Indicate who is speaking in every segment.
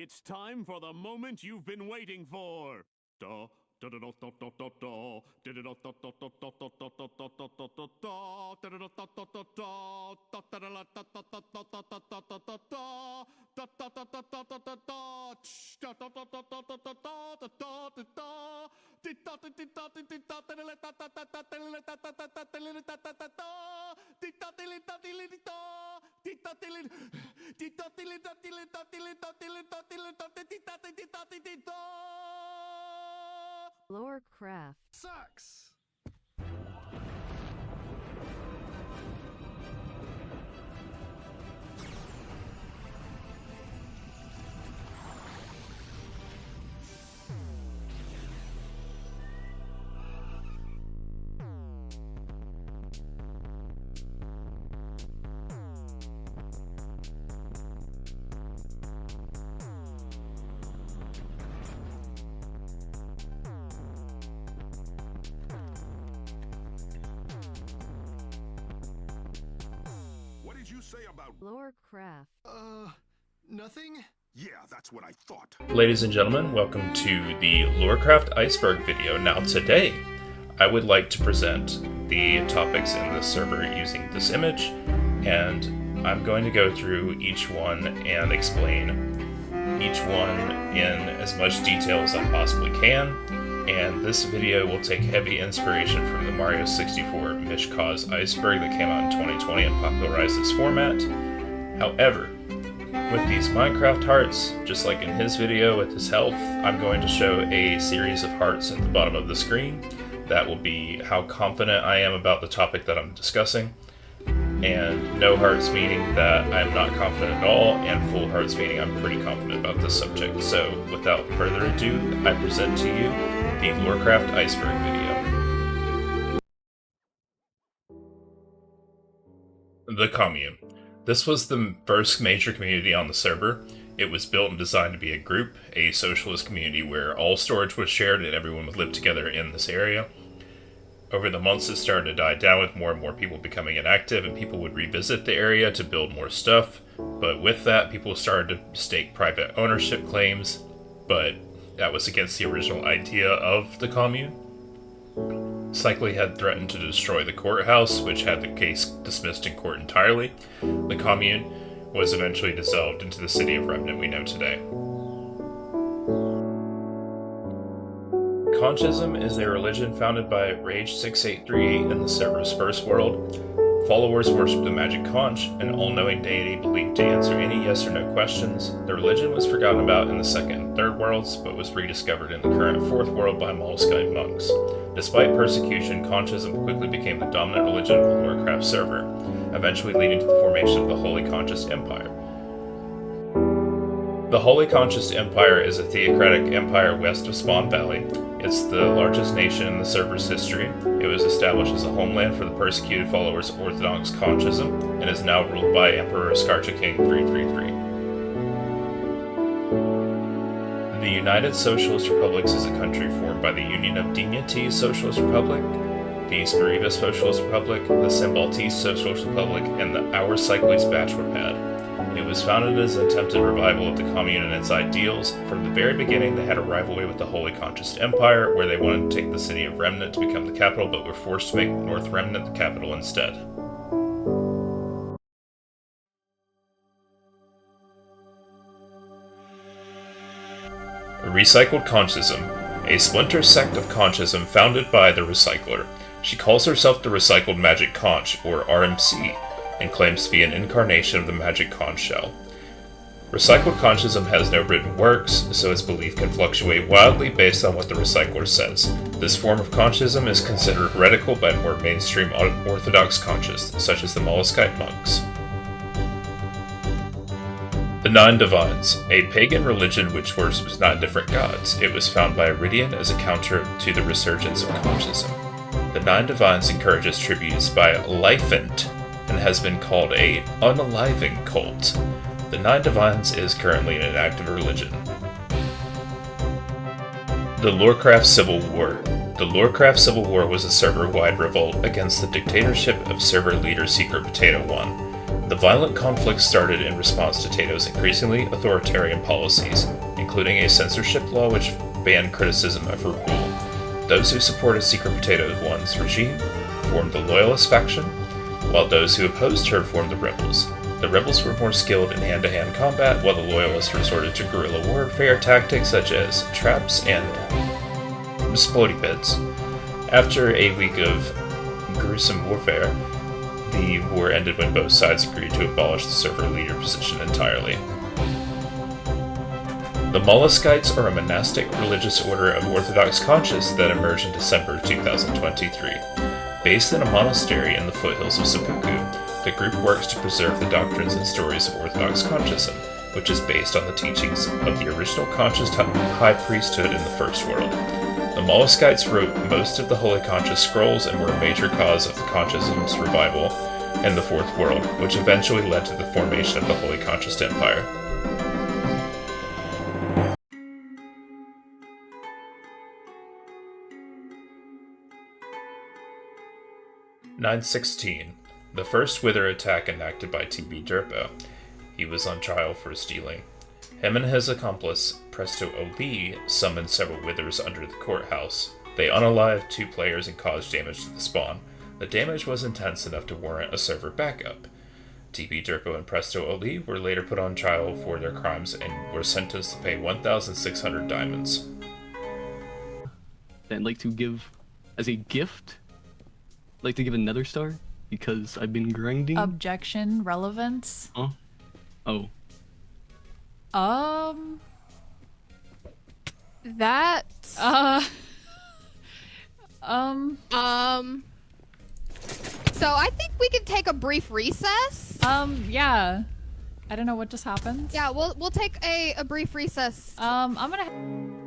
Speaker 1: It's time for the moment you've been waiting for. Da, da, da, da, da, da, da, da. Da, da, da, da, da, da, da, da, da, da, da, da, da, da, da. Da, da, da, da, da, da, da. Da, da, da, da, da, da, da, da, da, da, da, da, da, da. Da, da, da, da, da, da, da, da. Tsh, da, da, da, da, da, da, da, da, da, da, da, da. Di, da, di, di, da, di, di, da, da, da, da, da, da, da, da, da, da, da, da, da, da, da, da, da. Di, da, di, li, da, di, li, di, da. Di, da, di, li, di, da, di, li, da, di, li, da, di, li, da, di, li, da, di, li, da, di, di, da, di, di, da, di, di, da.
Speaker 2: Lorecraft
Speaker 3: sucks.
Speaker 4: What did you say about...
Speaker 2: Lorecraft
Speaker 3: Nothing?
Speaker 4: Yeah, that's what I thought.
Speaker 5: Ladies and gentlemen, welcome to the Lorecraft Iceberg video. Now today, I would like to present the topics in this server using this image, and I'm going to go through each one and explain each one in as much detail as I possibly can, and this video will take heavy inspiration from the Mario 64 Mishcaw's Iceberg that came out in 2020 and popularized this format. However, with these Minecraft hearts, just like in his video with his health, I'm going to show a series of hearts at the bottom of the screen. That will be how confident I am about the topic that I'm discussing, and no hearts meaning that I'm not confident at all, and full hearts meaning I'm pretty confident about this subject. So without further ado, I present to you the Lorecraft Iceberg video. The Commune. This was the first major community on the server. It was built and designed to be a group, a socialist community where all storage was shared and everyone would live together in this area. Over the months it started to die down with more and more people becoming inactive, and people would revisit the area to build more stuff. But with that, people started to stake private ownership claims, but that was against the original idea of the commune. Cycly had threatened to destroy the courthouse, which had the case dismissed in court entirely. The commune was eventually dissolved into the city of Remnant we know today. Conchism is a religion founded by Rage6838 in the server's first world. Followers worship the magic conch, an all-knowing deity believed to answer any yes or no questions. The religion was forgotten about in the second and third worlds, but was rediscovered in the current fourth world by Moleskite monks. Despite persecution, Conchism quickly became the dominant religion of the Lorecraft server, eventually leading to the formation of the Holy Conchist Empire. The Holy Conchist Empire is a theocratic empire west of Spawn Valley. It's the largest nation in the server's history. It was established as a homeland for the persecuted followers of Orthodox Conchism, and is now ruled by Emperor Scarcha King 333. The United Socialist Republics is a country formed by the Union of Dignity Socialist Republic, the Spiriva Socialist Republic, the Sembaltese Socialist Republic, and the Our Cyclist Bachelor Pad. It was founded as an attempted revival of the commune and its ideals. From the very beginning, they had a rivalry with the Holy Conchist Empire, where they wanted to take the city of Remnant to become the capital, but were forced to make North Remnant the capital instead. Recycled Conchism, a splinter sect of Conchism founded by the Recycler. She calls herself the Recycled Magic Conch, or RMC, and claims to be an incarnation of the Magic Conch shell. Recycled Conchism has no written works, so its belief can fluctuate wildly based on what the Recycler says. This form of Conchism is considered heretical by more mainstream Orthodox Conchists, such as the Moleskite monks. The Nine Divines, a pagan religion which worships 9 different gods. It was founded by Iridian as a counter to the resurgence of Conchism. The Nine Divines encourages tributes by Lifent, and has been called a unaliving cult. The Nine Divines is currently an inactive religion. The Lorecraft Civil War. The Lorecraft Civil War was a server-wide revolt against the dictatorship of server leader Secret Potato 1. The violent conflict started in response to Tato's increasingly authoritarian policies, including a censorship law which banned criticism of her rule. Those who supported Secret Potato One's regime formed the Loyalist faction, while those who opposed her formed the Rebels. The Rebels were more skilled in hand-to-hand combat, while the Loyalists resorted to guerrilla warfare tactics such as traps and splody beds. After a week of gruesome warfare, the war ended when both sides agreed to abolish the server leader position entirely. The Molluskites are a monastic religious order of Orthodox conscious that emerged in December 2023. Based in a monastery in the foothills of Seppuku, the group works to preserve the doctrines and stories of Orthodox consciousness, which is based on the teachings of the original conscious high priesthood in the First World. The Molluskites wrote most of the Holy Conscious scrolls and were a major cause of the consciousness revival in the Fourth World, which eventually led to the formation of the Holy Conscious Empire. (916) The first Wither attack enacted by T.B. Durpo. He was on trial for stealing. Him and his accomplice, Presto O'Lee, summoned several Withers under the courthouse. They unalived 2 players and caused damage to the spawn. The damage was intense enough to warrant a server backup. T.B. Durpo and Presto O'Lee were later put on trial for their crimes and were sentenced to pay 1,600 diamonds.
Speaker 2: I'd like to give, as a gift, I'd like to give another star, because I've been grinding.
Speaker 6: Objection, relevance?
Speaker 2: Huh? Oh.
Speaker 7: That. So I think we can take a brief recess.
Speaker 6: Yeah. I don't know what just happened.
Speaker 7: Yeah, we'll take a brief recess.
Speaker 6: I'm gonna.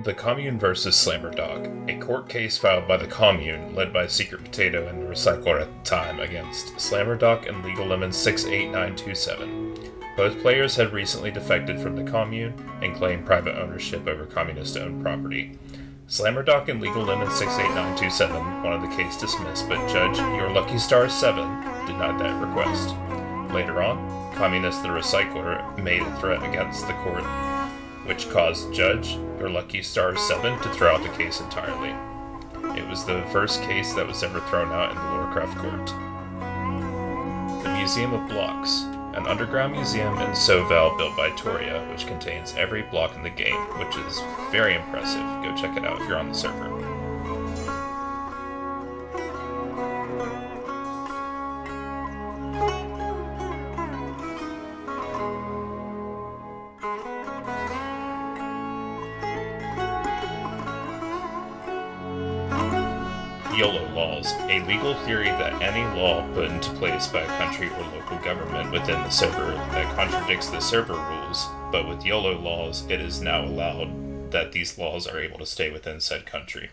Speaker 5: The Commune vs. Slammerdog, a court case filed by the Commune, led by Secret Potato and the Recycler at the time, against Slammerdog and Legal Lemon 68927. Both players had recently defected from the Commune and claimed private ownership over communist-owned property. Slammerdog and Legal Lemon 68927 wanted the case dismissed, but Judge Your Lucky Star 7 denied that request. Later on, Communist the Recycler made a threat against the court, which caused Judge Your Lucky Star 7 to throw out the case entirely. It was the first case that was ever thrown out in the Lorecraft Court. The Museum of Blocks, an underground museum in Sovell built by Toria, which contains every block in the game, which is very impressive. Go check it out if you're on the server. YOLO laws, a legal theory that any law put into place by a country or local government within the server that contradicts the server rules, but with YOLO laws, it is now allowed that these laws are able to stay within said country.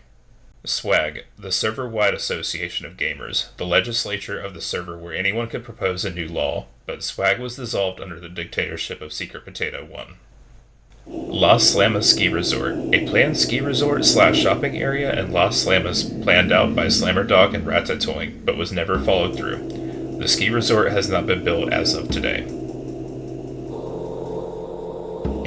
Speaker 5: SWAG, the server-wide association of gamers, the legislature of the server where anyone could propose a new law, but SWAG was dissolved under the dictatorship of Secret Potato 1. Las Llamas Ski Resort, a planned ski resort / shopping area in Las Llamas planned out by Slammerdog and Ratatouille, but was never followed through. The ski resort has not been built as of today.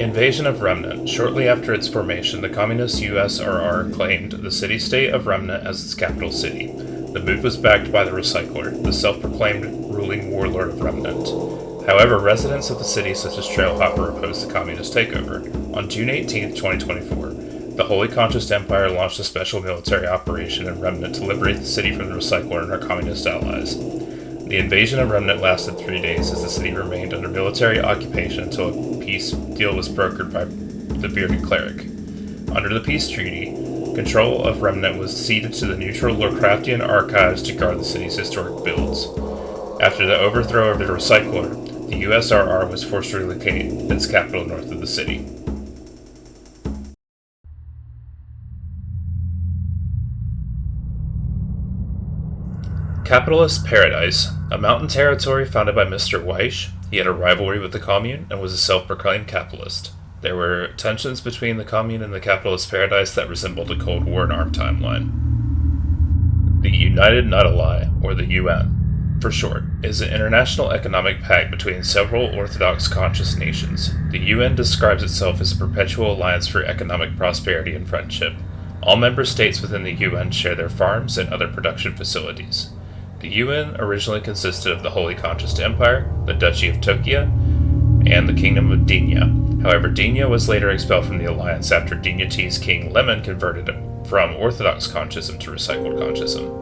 Speaker 5: Invasion of Remnant. Shortly after its formation, the communist USRR claimed the city-state of Remnant as its capital city. The move was backed by the Recycler, the self-proclaimed ruling warlord of Remnant. However, residents of the city such as Trailhopper opposed the communist takeover. On June 18, 2024, the Holy Conscious Empire launched a special military operation in Remnant to liberate the city from the Recycler and her communist allies. The invasion of Remnant lasted 3 days as the city remained under military occupation until a peace deal was brokered by the Bearded Cleric. Under the peace treaty, control of Remnant was ceded to the neutral Lorecraftian archives to guard the city's historic builds. After the overthrow of the Recycler, the USRR was forced to relocate its capital north of the city. Capitalist Paradise, a mountain territory founded by Mr. Weish. He had a rivalry with the Commune and was a self-proclaimed capitalist. There were tensions between the Commune and the Capitalist Paradise that resembled a Cold War and armed timeline. The United Nuttali, or the UN. for short, is an international economic pact between several orthodox conscious nations. The UN describes itself as a perpetual alliance for economic prosperity and friendship. All member states within the UN share their farms and other production facilities. The UN originally consisted of the Holy Conscious Empire, the Duchy of Tokia, and the Kingdom of Dinya. However, Dinya was later expelled from the alliance after Dinya T's king Lemon converted him from Orthodox Consciousm to Recycled Consciousm.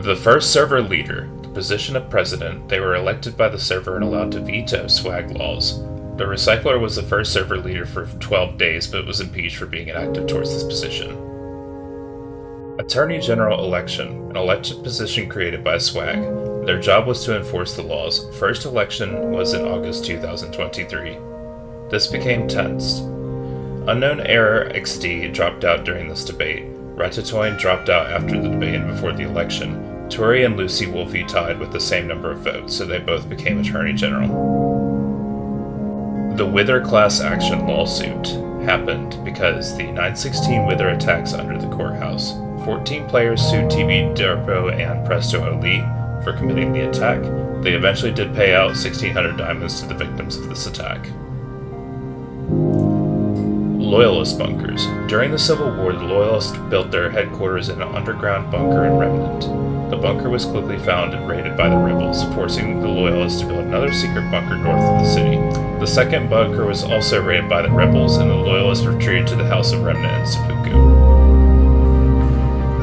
Speaker 5: The first server leader, the position of president, they were elected by the server and allowed to veto swag laws. The Recycler was the first server leader for 12 days, but was impeached for being inactive towards this position. Attorney General Election, an elected position created by swag. Their job was to enforce the laws. First election was in August 2023. This became tense. Unknown Error XD dropped out during this debate. Ratatouille dropped out after the debate and before the election. Tori and Lucy Wolfe tied with the same number of votes, so they both became Attorney General. The Wither class action lawsuit happened because the 9/16 Wither attacks under the courthouse. 14 players sued TB Durpo and Presto Ali for committing the attack. They eventually did pay out 1,600 diamonds to the victims of this attack. Loyalist bunkers. During the Civil War, the Loyalists built their headquarters in an underground bunker in Remnant. The bunker was quickly found and raided by the rebels, forcing the Loyalists to build another secret bunker north of the city. The second bunker was also raided by the rebels, and the Loyalists retreated to the House of Remnant in Seppuku.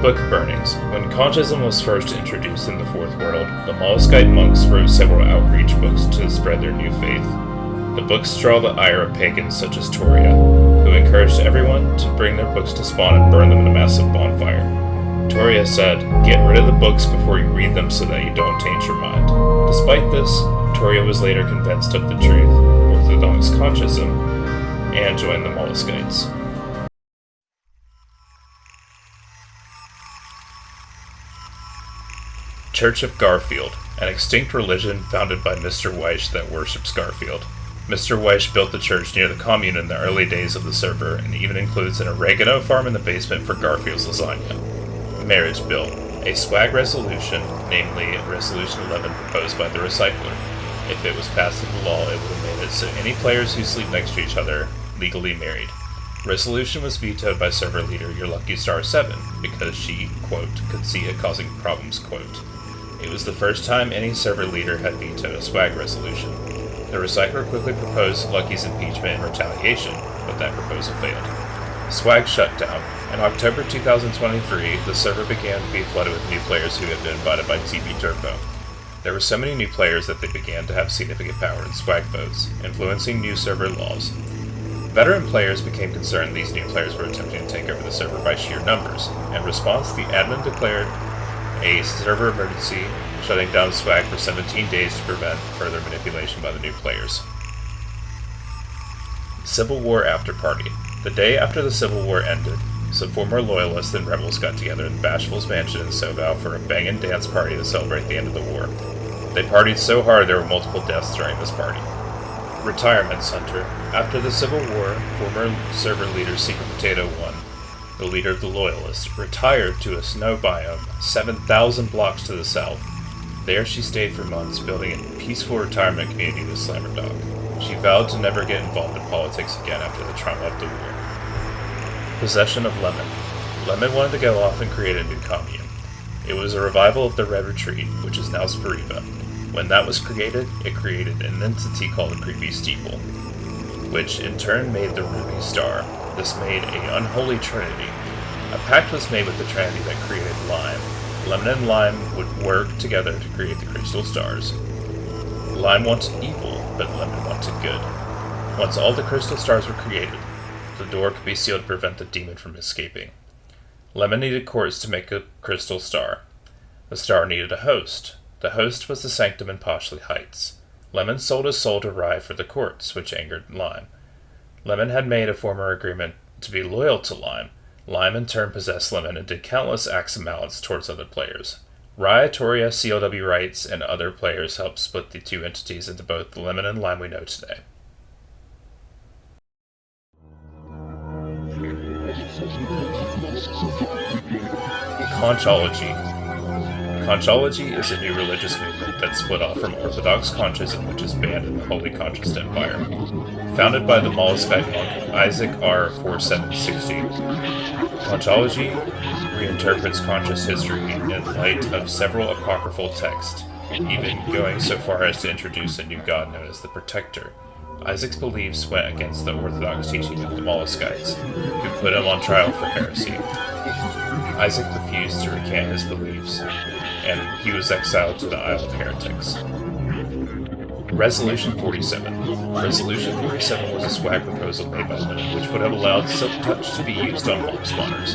Speaker 5: Book burnings. When Conscism was first introduced in the Fourth World, the Molluscite monks wrote several outreach books to spread their new faith. The books draw the ire of pagans such as Toria, who encouraged everyone to bring their books to Spawn and burn them in a massive bonfire. Toria said, "Get rid of the books before you read them so that you don't taint your mind." Despite this, Toria was later convinced of the truth, Orthodox Conscism, and joined the Molluscites. Church of Garfield, an extinct religion founded by Mr. Weish that worships Garfield. Mr. Weish built the church near the commune in the early days of the server, and even includes an oregano farm in the basement for Garfield's lasagna. Marriage Bill, a swag resolution, namely Resolution 11 proposed by the Recycler. If it was passed into law, it would have made it so any players who sleep next to each other legally married. Resolution was vetoed by server leader Your Lucky Star 7 because she, quote, could see it causing problems, quote. It was the first time any server leader had vetoed a swag resolution. The Recycler quickly proposed Lucky's impeachment in retaliation, but that proposal failed. Swag shut down. In October 2023, the server began to be flooded with new players who had been invited by TB Turbo. There were so many new players that they began to have significant power in swag votes, influencing new server laws. Veteran players became concerned these new players were attempting to take over the server by sheer numbers. In response, the admin declared a server emergency, shutting down swag for 17 days to prevent further manipulation by the new players. Civil War After Party. The day after the Civil War ended, some former loyalists and rebels got together in Bashful's mansion in Sovau for a bang and dance party to celebrate the end of the war. They partied so hard there were multiple deaths during this party. Retirement Center. After the Civil War, former server leader Secret Potato 1, the leader of the Loyalists, retired to a snow biome 7,000 blocks to the south. There she stayed for months, building a peaceful retirement community with Slammer Dog. She vowed to never get involved in politics again after the trauma of the war. Possession of Lemon. Lemon wanted to go off and create a new commune. It was a revival of the Red Retreat, which is now Spiriva. When that was created, it created an entity called the Creepy Steeple, which in turn made the Ruby Star. This made a unholy trinity. A pact was made with the trinity that created Lime. Lemon and Lime would work together to create the Crystal Stars. Lime wanted evil, but Lemon wanted good. Once all the Crystal Stars were created, the door could be sealed to prevent the demon from escaping. Lemon needed quartz to make a Crystal Star. The star needed a host. The host was the Sanctum in Poshley Heights. Lemon sold his soul to Rye for the quartz, which angered Lime. Lemon had made a former agreement to be loyal to Lime. Lime in turn possessed Lemon and did countless acts of malice towards other players. Rye, Toria, CLW Rights, and other players helped split the two entities into both the Lemon and Lime we know today. Conchology. Conchology is a new religious movement that split off from Orthodox Conchism, which is banned in the Holy Conchist Empire. Founded by the Moleskite monk Isaac R. 4760, Conchology reinterprets Conchist history in light of several apocryphal texts, even going so far as to introduce a new god known as the Protector. Isaac's beliefs went against the orthodox teaching of the Moleskites, who put him on trial for heresy. Isaac refused to recant his beliefs, and he was exiled to the Isle of Heretics. Resolution 47. Resolution 47 was a swag proposal made by Lemon, which would have allowed Silk Touch to be used on mob spawners.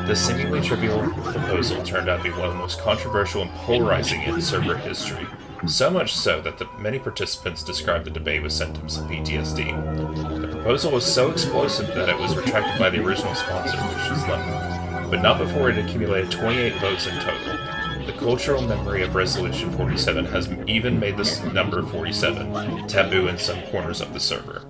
Speaker 5: This seemingly trivial proposal turned out to be one of the most controversial and polarizing in server history. So much so that many participants described the debate with symptoms of PTSD. The proposal was so explosive that it was retracted by the original sponsor, which was Lemon, but not before it accumulated 28 votes in total. The cultural memory of Resolution 47 has even made this number 47 taboo in some corners of the server.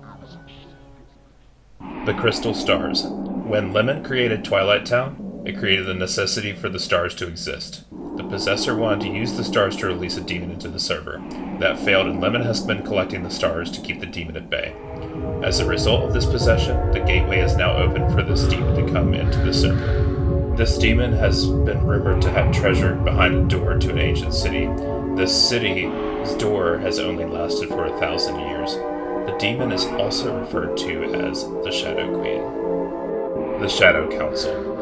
Speaker 5: The Crystal Stars. When Lemon created Twilight Town, it created the necessity for the stars to exist. The possessor wanted to use the stars to release a demon into the server. That failed, and Lemon has been collecting the stars to keep the demon at bay. As a result of this possession, the gateway is now open for this demon to come into the server. This demon has been rumored to have treasure behind a door to an ancient city. This city's door has only lasted for 1,000 years. The demon is also referred to as the Shadow Queen. The Shadow Council.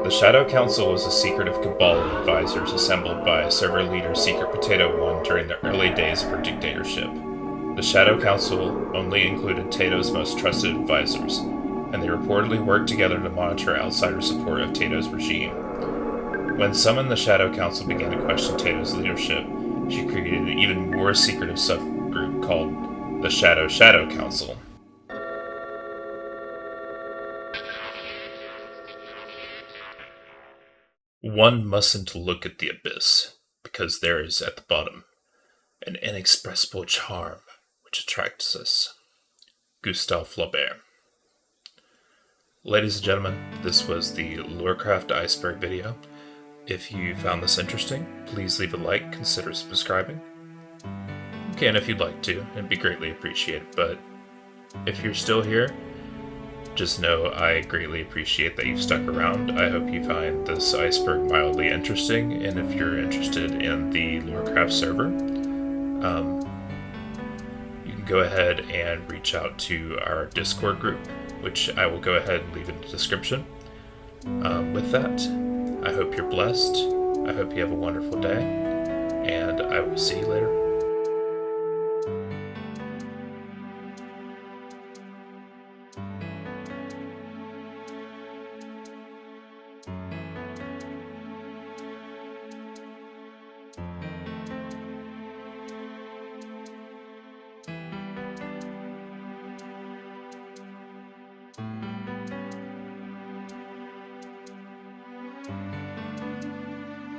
Speaker 5: The Shadow Council was a secretive cabal of advisors assembled by server leader Secret Potato 1 during the early days of her dictatorship. The Shadow Council only included Tato's most trusted advisors, and they reportedly worked together to monitor outsider support of Tato's regime. When summoned, the Shadow Council began to question Tato's leadership. She created an even more secretive subgroup called the Shadow Council. One mustn't look at the abyss, because there is at the bottom an inexpressible charm which attracts us. Gustave Flaubert. Ladies and gentlemen, this was the Lorecraft Iceberg video. If you found this interesting, please leave a like, consider subscribing. You can if you'd like to, it'd be greatly appreciated, but if you're still here, just know I greatly appreciate that you've stuck around. I hope you find this iceberg mildly interesting, and if you're interested in the Lorecraft server, you can go ahead and reach out to our Discord group, which I will go ahead and leave in the description. With that, I hope you're blessed, I hope you have a wonderful day, and I will see you later.